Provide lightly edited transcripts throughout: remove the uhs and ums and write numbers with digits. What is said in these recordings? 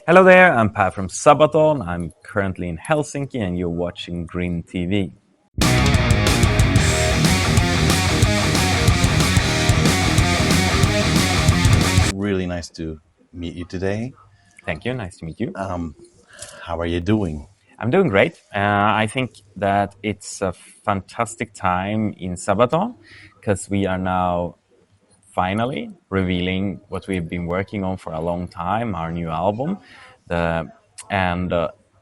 Hello there, I'm Pär from Sabaton. I'm currently in Helsinki and you're watching GRIMM TV. Really nice to meet you today. Thank you, nice to meet you. How are you doing? I'm doing great. I think that it's a fantastic time in Sabaton because we are now finally revealing what we've been working on for a long time, our new album. And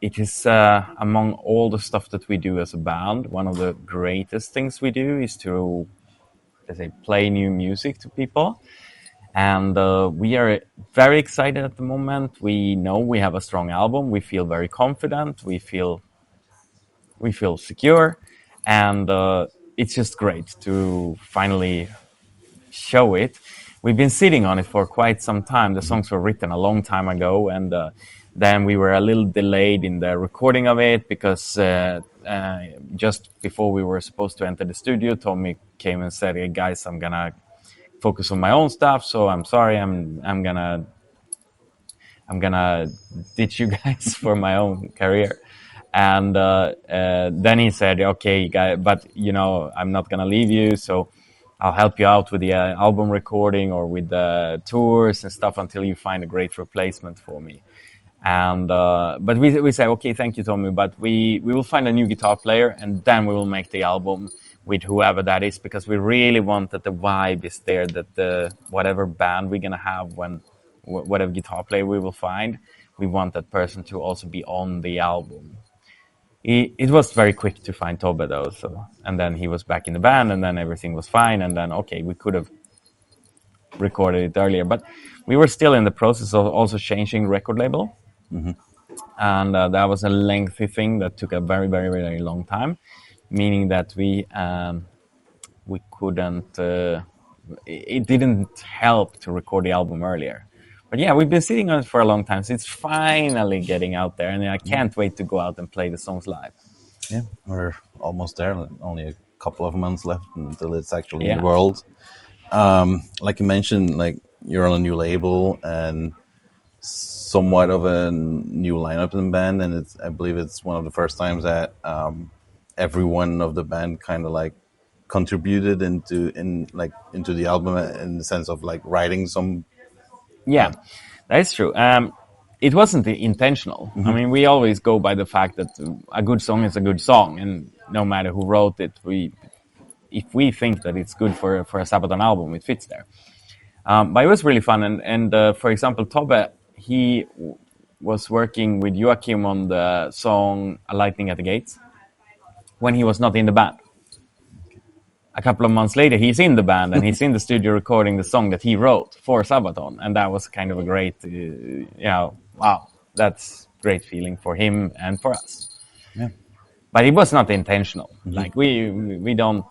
it is, among all the stuff that we do as a band, one of the greatest things we do is to, let's say, play new music to people. And we are very excited at the moment. We know we have a strong album. We feel very confident. We feel secure, and it's just great to finally show it. We've been sitting on it for quite some time. The songs were written a long time ago, and then we were a little delayed in the recording of it because just before we were supposed to enter the studio, Tommy came and said, "Hey guys, I'm gonna focus on my own stuff, so I'm sorry, I'm gonna ditch you guys for my own career." And then he said, "Okay, guys, but I'm not gonna leave you, so I'll help you out with the album recording or with the tours and stuff until you find a great replacement for me." And but we say, "Okay, thank you, Tommy, but we will find a new guitar player and then we will make the album with whoever that is, because we really want that the vibe is there, that the whatever band we're gonna have, when whatever guitar player we will find, we want that person to also be on the album." It was very quick to find Tobbe though, and then he was back in the band, and then everything was fine, and then okay, we could have recorded it earlier, but we were still in the process of also changing record label. And that was a lengthy thing that took a very, very, very long time, meaning that we couldn't. It didn't help to record the album earlier. But yeah, we've been sitting on it for a long time, so it's finally getting out there, and I can't wait to go out and play the songs live. Yeah, we're almost there. Only a couple of months left until it's actually in Yeah. the world. Like you mentioned, like you're on a new label and somewhat of a new lineup in the band, and I believe it's one of the first times that every one of the band kind of like contributed into the album in the sense of like writing some. Yeah, that is true. It wasn't intentional. I mean, we always go by the fact that a good song is a good song, and no matter who wrote it, if we think that it's good for a Sabaton album, it fits there. But it was really fun, and for example, Tobbe, he was working with Joachim on the song "A Lightning at the Gates" when he was not in the band. A couple of months later, he's in the band and he's in the studio recording the song that he wrote for Sabaton, and that was kind of a great, wow, that's great feeling for him and for us. Yeah. But it was not intentional. Like we don't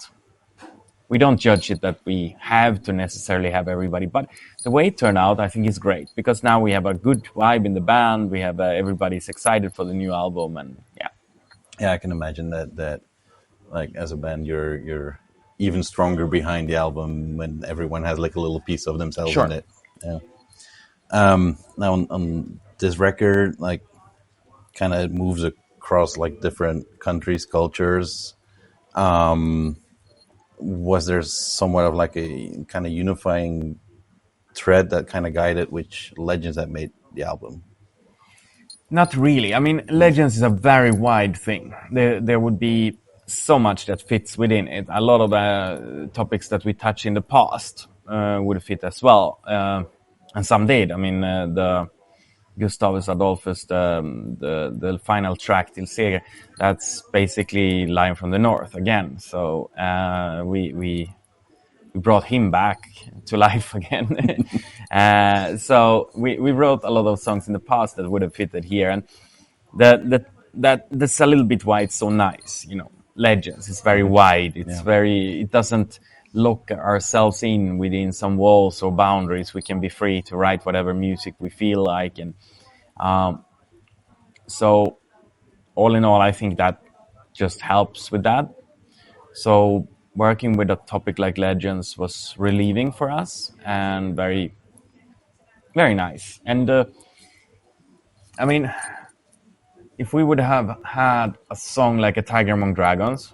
judge it that we have to necessarily have everybody, but the way it turned out, I think, is great, because now we have a good vibe in the band. We have everybody's excited for the new album, and Yeah, I can imagine that like as a band, you're even stronger behind the album when everyone has like a little piece of themselves Sure. in it. Yeah. Now on this record, like, kind of moves across like different countries, cultures. Was there somewhat of like a kind of unifying thread that kind of guided which legends that made the album? Not really. I mean, Legends is a very wide thing. There would be so much that fits within it. A lot of the topics that we touched in the past would fit as well, and some did. I mean, the Gustavus Adolphus, the final track Till Seger, that's basically Lion from the North again. So we brought him back to life again. So we wrote a lot of songs in the past that would have fitted here, and that's a little bit why it's so nice. Legends. It's very wide. It's it doesn't lock ourselves in within some walls or boundaries. We can be free to write whatever music we feel like, and so all in all, I think that just helps with that. So working with a topic like Legends was relieving for us and very, very nice. And I mean, if we would have had a song like a Tiger Among Dragons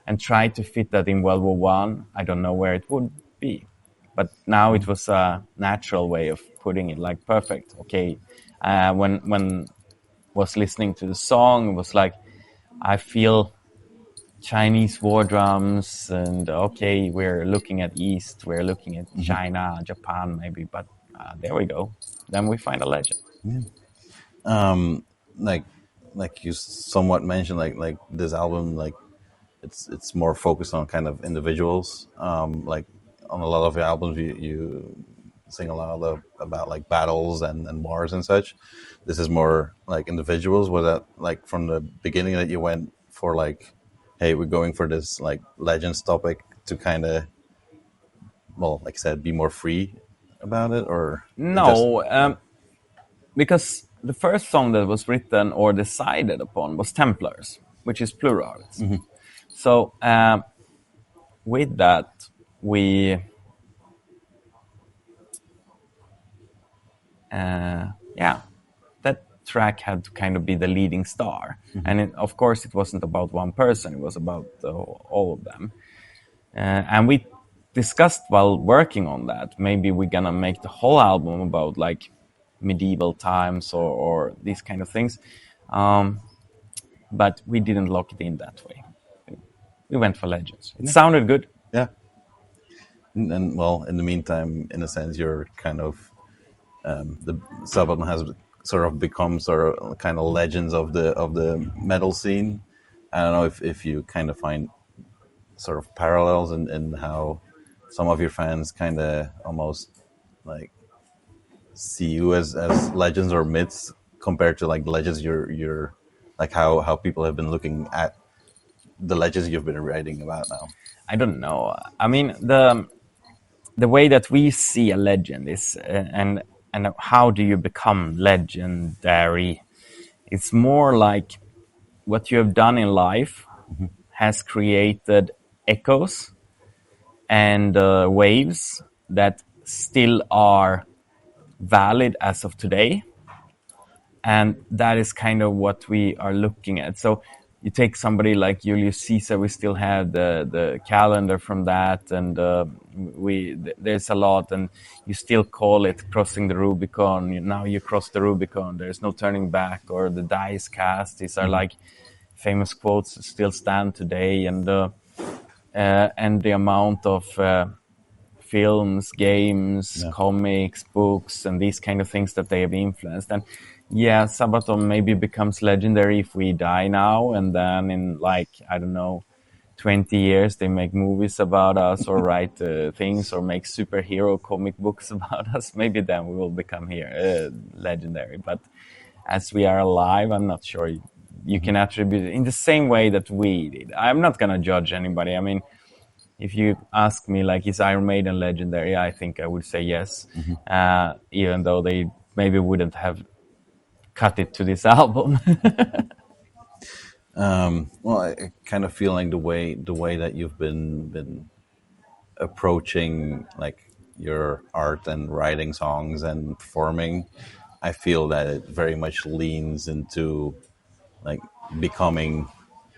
and tried to fit that in World War One, I don't know where it would be. But now it was a natural way of putting it, like perfect. Okay, when was listening to the song, it was like I feel Chinese war drums, and okay, we're looking at East, we're looking at China, Japan, maybe, but there we go. Then we find a legend. Like you somewhat mentioned, like this album, like it's more focused on kind of individuals. Like on a lot of your albums, you sing a lot about like battles and wars and such. This is more like individuals. Was that like from the beginning that you went for like, hey, we're going for this like legends topic to kind of, well, like I said, be more free about it, or it just No, because the first song that was written or decided upon was Templars, which is plurals. So with that, we yeah, that track had to kind of be the leading star, and of course, it wasn't about one person; it was about all of them. And we discussed while working on that, maybe we're gonna make the whole album about like medieval times or these kind of things. But we didn't lock it in that way. We went for legends. It sounded good. yeah. And well, in the meantime, in a sense, you're kind of the Sabaton has sort of become sort of kind of legends of the metal scene. I don't know if you kind of find sort of parallels in how some of your fans kind of almost like see you as legends or myths compared to like the legends you're like how people have been looking at the legends you've been writing about now. I don't know. I mean, the way that we see a legend is, and how do you become legendary? It's more like what you have done in life has created echoes and waves that still are valid as of today, and that is kind of what we are looking at. So you take somebody like Julius Caesar, we still have the calendar from that, and there's a lot, and you still call it crossing the Rubicon. Now you cross the Rubicon, there's no turning back, or the die is cast. These are like famous quotes that still stand today, and the amount of films, games, comics, books, and these kind of things that they have influenced. And yeah, Sabaton maybe becomes legendary if we die now, and then in like, I don't know, 20 years they make movies about us or write things or make superhero comic books about us. Maybe then we will become legendary. But as we are alive, I'm not sure you can attribute it in the same way that we did. I'm not going to judge anybody. I mean, if you ask me, like, is Iron Maiden legendary? I think I would say yes, even though they maybe wouldn't have cut it to this album. Well, I kind of feel like the way that you've been approaching like your art and writing songs and performing, I feel that it very much leans into like becoming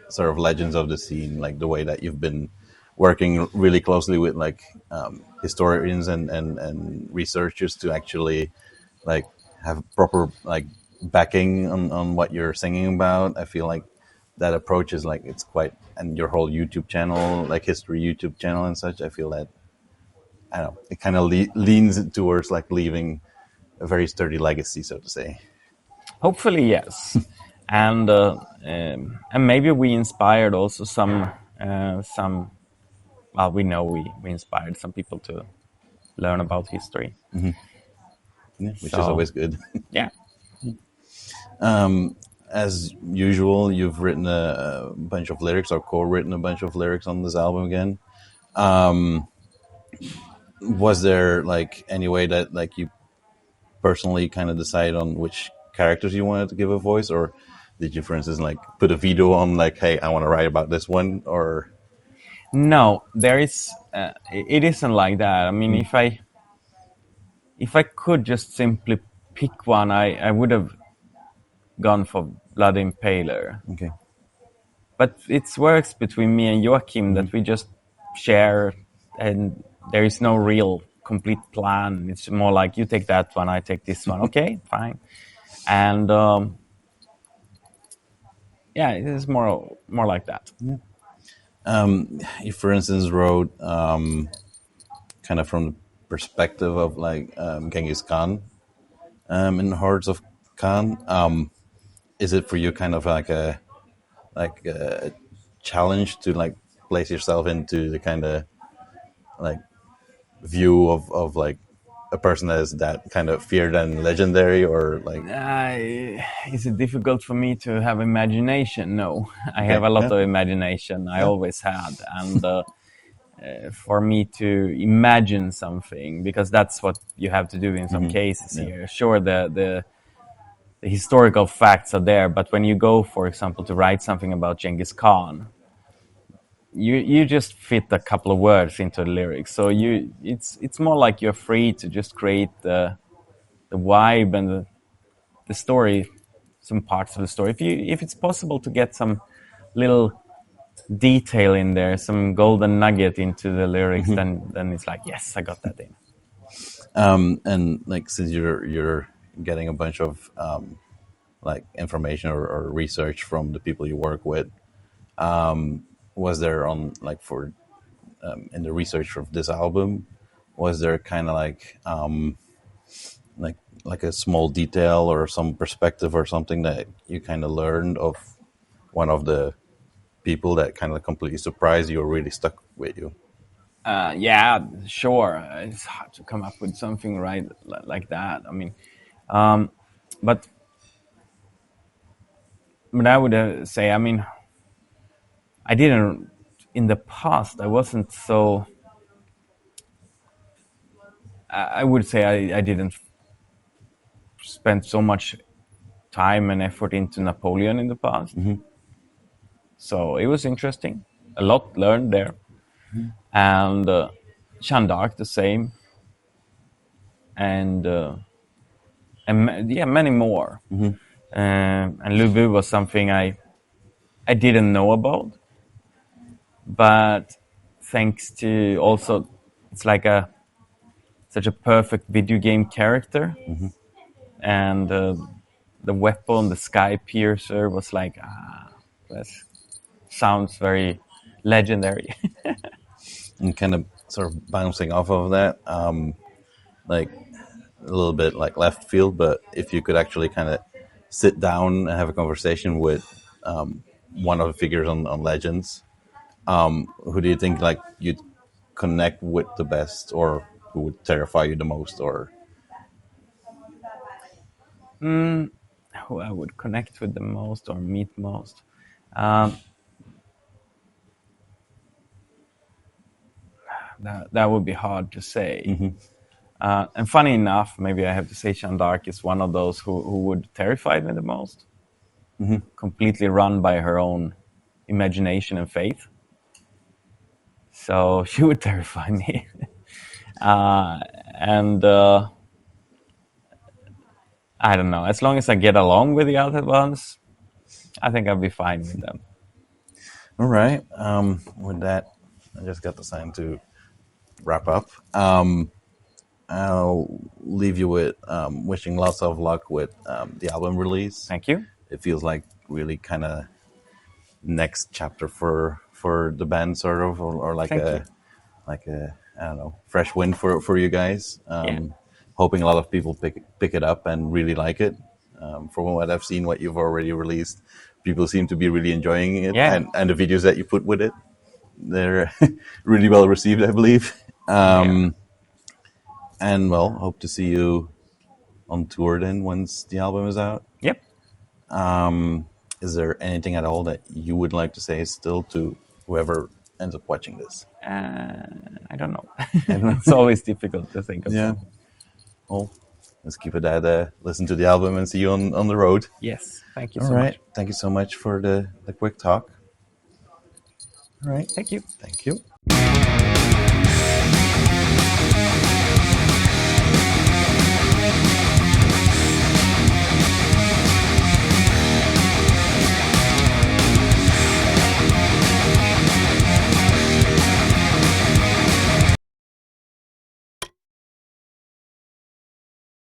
sort of legends of the scene, like the way that you've been working really closely with like historians and researchers to actually like have proper like backing on what you're singing about. I feel like that approach is like it's quite, and your whole YouTube channel, like history YouTube channel and such. I feel that I don't know, it kind of leans towards like leaving a very sturdy legacy, so to say. Hopefully, yes. And maybe we inspired also some. Well, we know we inspired some people to learn about history. Yeah, which is So always good. yeah, As usual, you've written a bunch of lyrics or co-written a bunch of lyrics on this album again. Was there like any way that like you personally kind of decide on which characters you wanted to give a voice, or did you, for instance, like put a veto on like, hey, I want to write about this one, or no, there is. It isn't like that. I mean, if I could just simply pick one, I would have gone for Blood Impaler. Okay. But it works between me and Joachim that we just share, and there is no real complete plan. It's more like you take that one, I take this one. Okay, fine. And yeah, it is more like that. You, for instance, wrote kind of from the perspective of like Genghis Khan in Hordes of Khan. Is it for you kind of like a challenge to like place yourself into the kind of like view of like a person that is that kind of feared and legendary, or like Is it difficult for me to have imagination? No, I have a lot of imagination. I always had, and for me to imagine something, because that's what you have to do in some cases here. Sure, the historical facts are there, but when you go, for example, to write something about Genghis Khan, you just fit a couple of words into the lyrics. So it's more like you're free to just create the vibe and the story, some parts of the story. If it's possible to get some little detail in there, some golden nugget into the lyrics, then it's like, yes, I got that in. And like since you're getting a bunch of like information or research from the people you work with, was there on like for in the research of this album, was there kind of like a small detail or some perspective or something that you kind of learned of one of the people that kind of completely surprised you or really stuck with you? Yeah, sure. It's hard to come up with something right like that. I mean, but I would say, I mean, I didn't in the past. I wasn't so. I would say I didn't spend so much time and effort into Napoleon in the past. So it was interesting. A lot learned there, and Jeanne d'Arc the same, and yeah, many more. And Lubu was something I didn't know about, but thanks to also, it's like such a perfect video game character, and the weapon, the Sky Piercer, was like that sounds very legendary. And kind of sort of bouncing off of that, like a little bit like left field, but if you could actually kind of sit down and have a conversation with one of the figures on Legends, who do you think like you'd connect with the best, or who would terrify you the most, or Who I would connect with the most or meet most. That would be hard to say. And funny enough, maybe I have to say Jeanne d'Arc is one of those who would terrify me the most. Completely run by her own imagination and faith. So she would terrify me. And I don't know. As long as I get along with the other ones, I think I'll be fine with them. all right. With that, I just got the sign to wrap up. I'll leave you with wishing lots of luck with the album release. Thank you. It feels like really kind of next chapter for the band, sort of, or like Thank you. I don't know, fresh wind for you guys. Yeah. Hoping a lot of people pick it up and really like it. From what I've seen, what you've already released, people seem to be really enjoying it, Yeah. and the videos that you put with it, they're really well received, I believe. And well, hope to see you on tour then once the album is out. Yep. Is there anything at all that you would like to say still to whoever ends up watching this? I don't know. It's always difficult to think of. Yeah. Well, let's keep it at listen to the album and see you on the road. Yes. Thank you All so right. much. Thank you so much for the quick talk. All right. Thank you. Thank you.